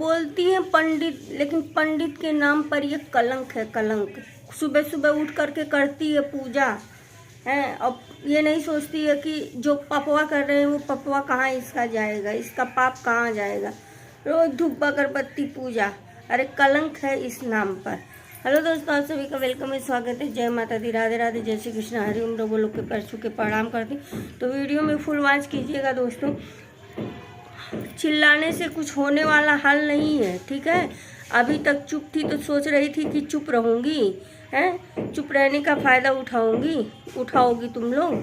बोलती हैं पंडित, लेकिन पंडित के नाम पर ये कलंक है, कलंक। सुबह सुबह उठ करके करती है पूजा है, अब ये नहीं सोचती है कि जो पपवा कर रहे हैं वो पपवा कहाँ इसका जाएगा, इसका पाप कहाँ जाएगा। रोज धूप अगरबत्ती पूजा, अरे कलंक है इस नाम पर। हेलो दोस्तों, आप सभी का वेलकम है, स्वागत है। जय माता दी, राधे राधे, जय श्री कृष्ण, हरि ओम। लोगों लोग के पैर छू के प्रणाम करती। तो वीडियो में फुल वॉच कीजिएगा दोस्तों। चिल्लाने से कुछ होने वाला हल नहीं है, ठीक है। अभी तक चुप थी तो सोच रही थी कि चुप रहूंगी, हैं, चुप रहने का फ़ायदा उठाओगी तुम लोग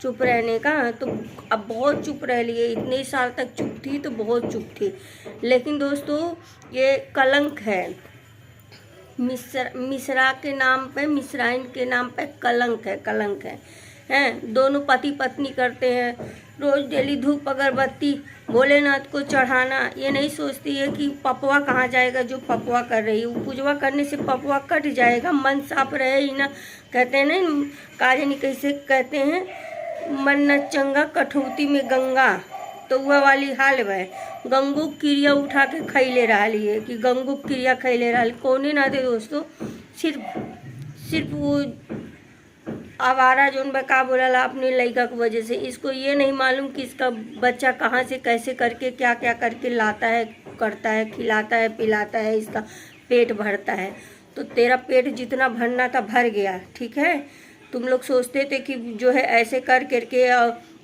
चुप रहने का। तो अब बहुत चुप रह लिए, इतने साल तक चुप थी तो बहुत चुप थी। लेकिन दोस्तों ये कलंक है, मिश्रा के नाम पे, मिश्राइन के नाम पे कलंक है, कलंक है। हैं, दोनों पति पत्नी करते हैं, रोज डेली धूप अगरबत्ती भोलेनाथ को चढ़ाना। ये नहीं सोचती है कि पपवा कहाँ जाएगा जो पपवा कर रही है। पूजवा करने से पपवा कट जाएगा, मन साफ रहे ही ना। कहते हैं नहीं, काजनी कैसे कहते हैं, मन न चंगा कठौती में गंगा। तो वह वाली हाल है, गंगो क्रिया उठा के खैले रही है कि गंगो क्रिया खैले रही। कौने ना दे दोस्तों, सिर्फ वो आवारा जोन बका बोला अपने लड़का की वजह से। इसको ये नहीं मालूम कि इसका बच्चा कहाँ से कैसे करके क्या क्या करके लाता है, करता है, खिलाता है, पिलाता है, इसका पेट भरता है। तो तेरा पेट जितना भरना था भर गया, ठीक है। तुम लोग सोचते थे कि जो है ऐसे कर करके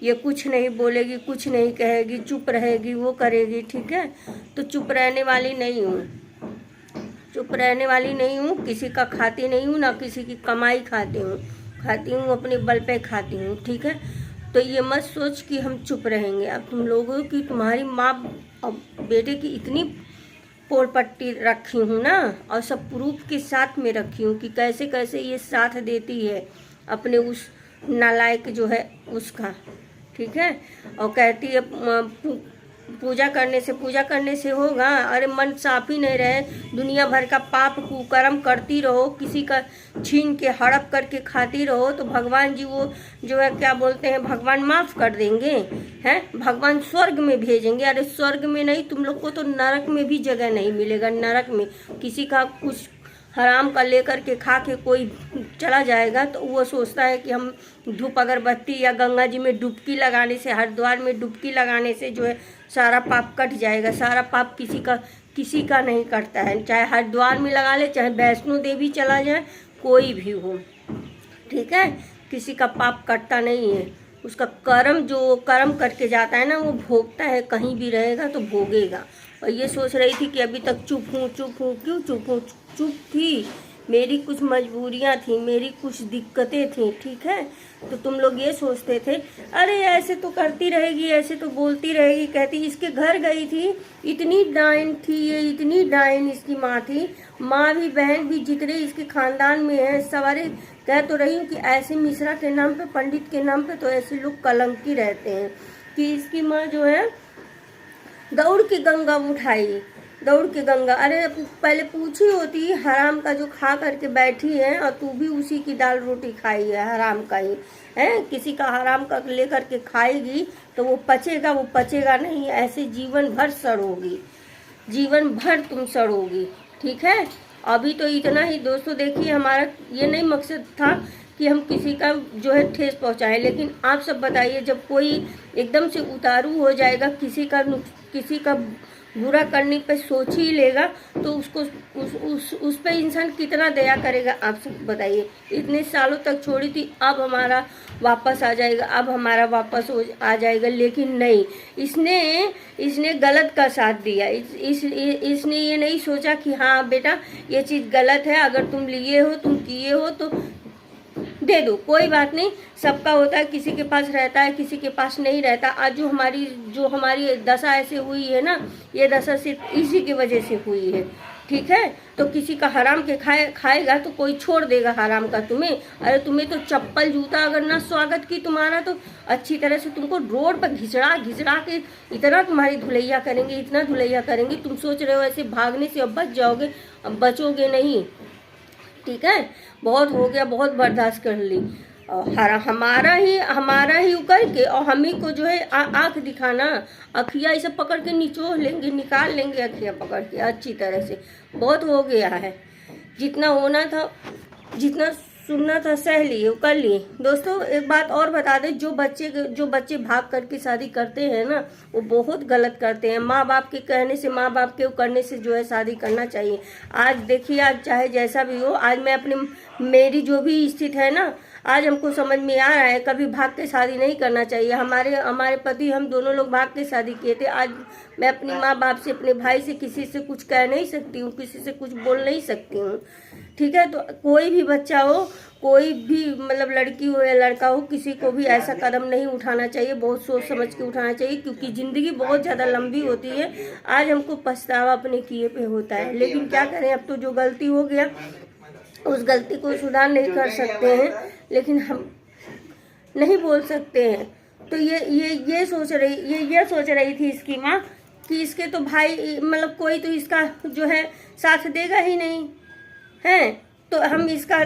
ये कुछ नहीं बोलेगी, कुछ नहीं कहेगी, चुप रहेगी, वो करेगी, ठीक है। तो चुप रहने वाली नहीं हूँ, चुप रहने वाली नहीं हूँ। किसी का खाती नहीं हूँ, ना किसी की कमाई खाती हूँ, अपने बल पे खाती हूँ, ठीक है। तो ये मत सोच कि हम चुप रहेंगे। अब तुम लोगों की, तुम्हारी माँ और बेटे की इतनी पोल पट्टी रखी हूँ ना, और सब प्रूफ के साथ में रखी हूँ कि कैसे कैसे ये साथ देती है अपने उस नालायक जो है उसका, ठीक है। और कहती है पूजा करने से होगा। अरे मन साफ ही नहीं रहे, दुनिया भर का पाप कुकर्म करती रहो, किसी का छीन के हड़प करके खाती रहो, तो भगवान जी वो जो है क्या बोलते हैं, भगवान माफ़ कर देंगे, हैं, भगवान स्वर्ग में भेजेंगे। अरे स्वर्ग में नहीं, तुम लोग को तो नरक में भी जगह नहीं मिलेगा। नरक में किसी का कुछ हराम का लेकर के खा के कोई चला जाएगा तो वो सोचता है कि हम धूप अगरबत्ती या गंगा जी में डुबकी लगाने से, हरिद्वार में डुबकी लगाने से जो है सारा पाप कट जाएगा। सारा पाप किसी का नहीं कटता है। चाहे हरिद्वार में लगा ले, चाहे वैष्णो देवी चला जाए, कोई भी हो, ठीक है। किसी का पाप कटता नहीं है। उसका कर्म जो कर्म करके जाता है ना, वो भोगता है। कहीं भी रहेगा तो भोगेगा। और ये सोच रही थी कि अभी तक चुप हूँ। क्यों चुप हूँ? चुप थी, मेरी कुछ मजबूरियाँ थी, मेरी कुछ दिक्कतें थी, ठीक है। तो तुम लोग ये सोचते थे अरे ऐसे तो करती रहेगी, ऐसे तो बोलती रहेगी। कहती इसके घर गई थी, इतनी डाइन थी ये, इतनी डाइन इसकी माँ थी, माँ भी बहन भी जितने इसके खानदान में है सवारे। कह तो रही हूँ कि ऐसे मिश्रा के नाम पे, पंडित के नाम पे तो ऐसे लोग कलंकी रहते हैं कि इसकी माँ जो है दौड़ के गंगा उठाई, दौड़ के गंगा। अरे पहले पूछी होती, हराम का जो खा करके बैठी है, और तू भी उसी की दाल रोटी खाई है, हराम का ही है। किसी का हराम का लेकर के खाएगी तो वो पचेगा नहीं। ऐसे जीवन भर सड़ोगी, जीवन भर तुम सड़ोगी, ठीक है। अभी तो इतना ही दोस्तों। देखिए, हमारा ये नहीं मकसद था कि हम किसी का जो है ठेस पहुंचाएं, लेकिन आप सब बताइए, जब कोई एकदम से उतारू हो जाएगा, किसी का बुरा करने पे सोच ही लेगा, तो उसको उस पे इंसान कितना दया करेगा, आप सब बताइए। इतने सालों तक छोड़ी थी, अब हमारा वापस आ जाएगा, अब हमारा वापस आ जाएगा। लेकिन नहीं, इसने गलत का साथ दिया। इसने ये नहीं सोचा कि हाँ बेटा ये चीज़ गलत है, अगर तुम लिए हो, तुम किए हो तो दे दो, कोई बात नहीं। सबका होता है, किसी के पास रहता है, किसी के पास नहीं रहता। आज जो हमारी दशा ऐसे हुई है ना, ये दशा सिर्फ इसी की वजह से हुई है, ठीक है। तो किसी का हराम के खाएगा तो कोई छोड़ देगा हराम का तुम्हें। अरे तुम्हें तो चप्पल जूता अगर ना स्वागत की तुम्हारा, तो अच्छी तरह से तुमको रोड पर घिचड़ा के इतना तुम्हारी धुलैया करेंगे, इतना धुलैया करेंगे। तुम सोच रहे हो ऐसे भागने से अब बच जाओगे, अब बचोगे नहीं, ठीक है। बहुत हो गया, बहुत बर्दाश्त कर ली। और हमारा ही उकर के और हम ही को जो है आँख दिखाना, अखियाँ इसे पकड़ के निचोड़ लेंगे, निकाल लेंगे अखियाँ पकड़ के अच्छी तरह से। बहुत हो गया है, जितना होना था, जितना सुनना था सह लिए, कर लिए। दोस्तों एक बात और बता दें, जो बच्चे भाग करके शादी करते हैं ना, वो बहुत गलत करते हैं। माँ बाप के कहने से, माँ बाप के करने से जो है शादी करना चाहिए। आज देखिए, आज चाहे जैसा भी हो, आज मैं मेरी जो भी स्थिति है ना, आज हमको समझ में आ रहा है कभी भाग के शादी नहीं करना चाहिए। हमारे पति, हम दोनों लोग भाग के शादी किए थे। आज मैं अपनी माँ बाप से, अपने भाई से, किसी से कुछ कह नहीं सकती हूँ, किसी से कुछ बोल नहीं सकती हूँ, ठीक है। तो कोई भी बच्चा हो, कोई भी मतलब लड़की हो या लड़का हो, किसी को भी ऐसा कदम नहीं उठाना चाहिए। बहुत सोच समझ के उठाना चाहिए, क्योंकि ज़िंदगी बहुत ज़्यादा लंबी होती है। आज हमको पछतावा अपने किए पे होता है, लेकिन क्या करें, अब तो जो गलती हो गया उस गलती को सुधार नहीं कर सकते हैं, लेकिन हम नहीं बोल सकते हैं। तो ये सोच रही थी इसकी माँ कि इसके तो भाई मतलब कोई तो इसका जो है साथ देगा ही नहीं है, तो हम इसका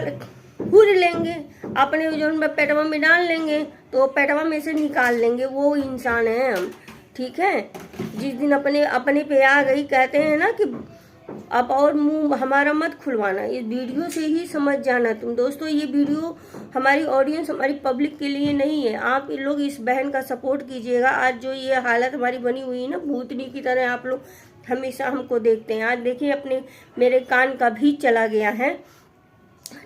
घूर लेंगे, अपने जो पेटवा में डाल लेंगे, तो पेटवा में से निकाल लेंगे। वो इंसान है हम, ठीक है। जिस दिन अपने पे आ गई, कहते हैं ना कि अब और मुंह हमारा मत खुलवाना। इस वीडियो से ही समझ जाना तुम। दोस्तों ये वीडियो हमारी ऑडियंस, हमारी पब्लिक के लिए नहीं है। आप लोग इस बहन का सपोर्ट कीजिएगा। आज जो ये हालत हमारी बनी हुई है ना, भूतनी की तरह आप लोग हमेशा हमको देखते हैं। आज देखिए, मेरे कान का भी चला गया है,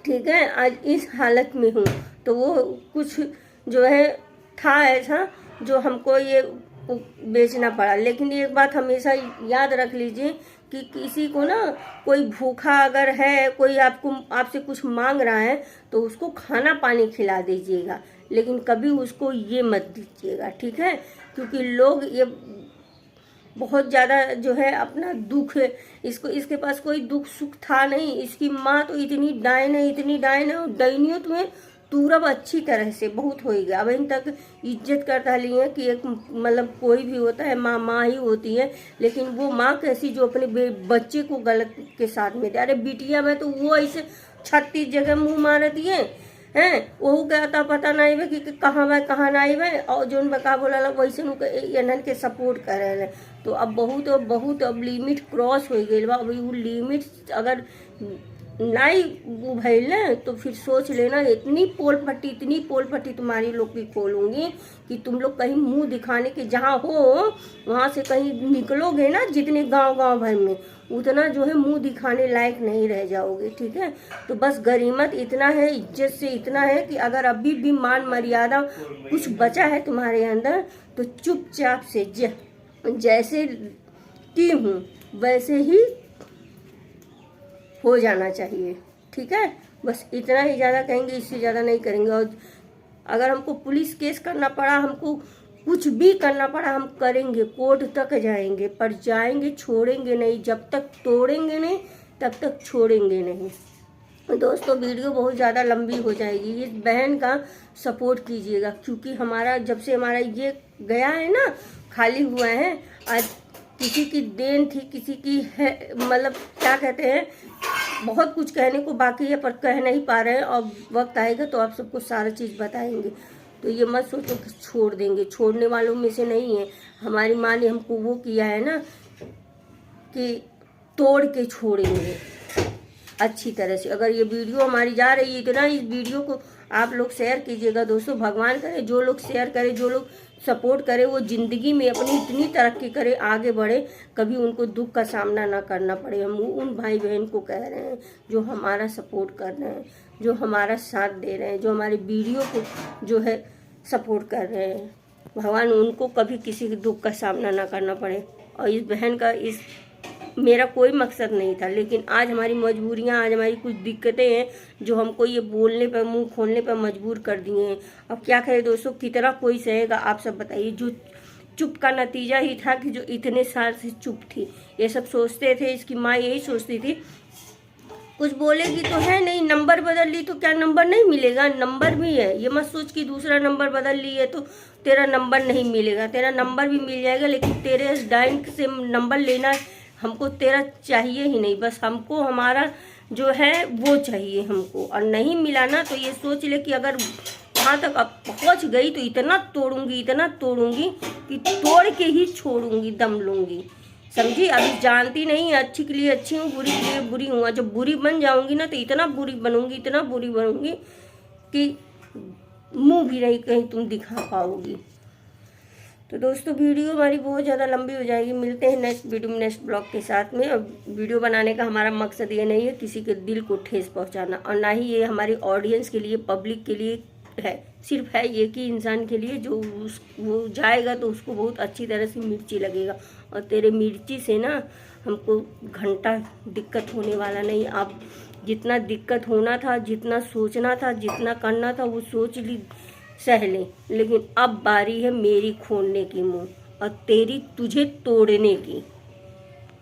ठीक है। आज इस हालत में हूँ, तो वो कुछ जो है था ऐसा जो हमको ये बेचना पड़ा। लेकिन एक बात हमेशा याद रख लीजिए कि किसी को ना, कोई भूखा अगर है, कोई आपसे कुछ मांग रहा है, तो उसको खाना पानी खिला दीजिएगा, लेकिन कभी उसको ये मत दीजिएगा, ठीक है। क्योंकि लोग ये बहुत ज़्यादा जो है अपना दुख है, इसके पास कोई दुख सुख था नहीं। इसकी माँ तो इतनी डायन है, और डायनियों तुम्हें तूरब अच्छी तरह से बहुत हो गया। अब इन तक इज्जत करता लिए कि एक मतलब कोई भी होता है, माँ ही होती है, लेकिन वो माँ कैसी जो अपने बच्चे को गलत के साथ में दे। अरे बिटिया में तो वो ऐसे 36 जगह मुँह मारती है, वो कहता पता नहीं है कि कहाँ बा कहाँ नहीं है, और जो बका बोला वैसे एनन के सपोर्ट कर रहे हैं। तो अब बहुत अब लिमिट क्रॉस हो गई बा। अभी वो लिमिट अगर नहीं भैल तो फिर सोच लेना, इतनी पोल पट्टी तुम्हारी लोग की खोलूंगी कि तुम लोग कहीं मुंह दिखाने के जहाँ हो वहाँ से कहीं निकलोगे ना, जितने गांव भर में, उतना जो है मुंह दिखाने लायक नहीं रह जाओगे, ठीक है। तो बस गरीमत इतना है, इज्जत से इतना है कि अगर अभी भी मान मर्यादा कुछ बचा है तुम्हारे अंदर, तो चुपचाप से जैसे की हूँ वैसे ही हो जाना चाहिए, ठीक है। बस इतना ही ज़्यादा कहेंगे, इससे ज़्यादा नहीं करेंगे। और अगर हमको पुलिस केस करना पड़ा, हमको कुछ भी करना पड़ा, हम करेंगे, कोर्ट तक जाएंगे, पर जाएंगे, छोड़ेंगे नहीं। जब तक तोड़ेंगे नहीं तब तक छोड़ेंगे नहीं। दोस्तों वीडियो बहुत ज़्यादा लंबी हो जाएगी, इस बहन का सपोर्ट कीजिएगा, क्योंकि हमारा जब से हमारा ये गया है ना, खाली हुआ है, आज किसी की देन थी, किसी की है, मतलब क्या कहते हैं, बहुत कुछ कहने को बाकी है पर कह नहीं पा रहे हैं, और वक्त आएगा तो आप सबको सारा चीज़ बताएंगे। तो ये मत सोचो कि छोड़ देंगे, छोड़ने वालों में से नहीं है। हमारी माँ ने हमको वो किया है ना कि तोड़ के छोड़ेंगे अच्छी तरह से। अगर ये वीडियो हमारी जा रही है, इतना इस वीडियो को आप लोग शेयर कीजिएगा। दोस्तों भगवान करे जो लोग शेयर करे, जो लोग सपोर्ट करे, वो ज़िंदगी में अपनी इतनी तरक्की करे, आगे बढ़े, कभी उनको दुख का सामना ना करना पड़े। हम उन भाई बहन को कह रहे हैं जो हमारा सपोर्ट कर रहे हैं, जो हमारा साथ दे रहे हैं, जो हमारे वीडियो को जो है सपोर्ट कर रहे हैं। भगवान उनको कभी किसी के दुख का सामना ना करना पड़े। और इस बहन का मेरा कोई मकसद नहीं था, लेकिन आज हमारी मजबूरियां, आज हमारी कुछ दिक्कतें हैं जो हमको ये बोलने पर, मुंह खोलने पर मजबूर कर दिए हैं। अब क्या करें दोस्तों, कितना कोई सहेगा, आप सब बताइए। जो चुप का नतीजा ही था कि जो इतने साल से चुप थी, ये सब सोचते थे, इसकी माँ यही सोचती थी कुछ बोलेगी तो है नहीं, नंबर बदल ली तो क्या नंबर नहीं मिलेगा, नंबर भी है। ये मत सोच कि दूसरा नंबर बदल ली है तो तेरा नंबर नहीं मिलेगा, तेरा नंबर भी मिल जाएगा, लेकिन तेरे डाइन से नंबर लेना हमको तेरा चाहिए ही नहीं। बस हमको हमारा जो है वो चाहिए हमको, और नहीं मिला ना तो ये सोच ले कि अगर वहाँ तक अब पहुँच गई तो इतना तोड़ूंगी कि तोड़ के ही छोड़ूंगी, दम लूंगी, समझी। अभी जानती नहीं, अच्छी के लिए अच्छी हूँ, बुरी के लिए बुरी हूँ। जब बुरी बन जाऊंगी ना तो इतना बुरी बनूंगी कि मुंह भी नहीं कहीं तुम दिखा पाओगी। तो दोस्तों वीडियो हमारी बहुत ज़्यादा लंबी हो जाएगी। मिलते हैं नेक्स्ट वीडियो में नेक्स्ट ब्लॉग के साथ में। अब वीडियो बनाने का हमारा मकसद ये नहीं है किसी के दिल को ठेस पहुंचाना, और ना ही ये हमारी ऑडियंस के लिए, पब्लिक के लिए है। सिर्फ है ये कि इंसान के लिए जो वो जाएगा तो उसको बहुत अच्छी तरह से मिर्ची लगेगा, और तेरे मिर्ची से ना हमको घंटा दिक्कत होने वाला नहीं। अब जितना दिक्कत होना था, जितना सोचना था, जितना करना था वो सोच ली, सह ले, लेकिन अब बारी है मेरी खोलने की मुंह और तुझे तोड़ने की।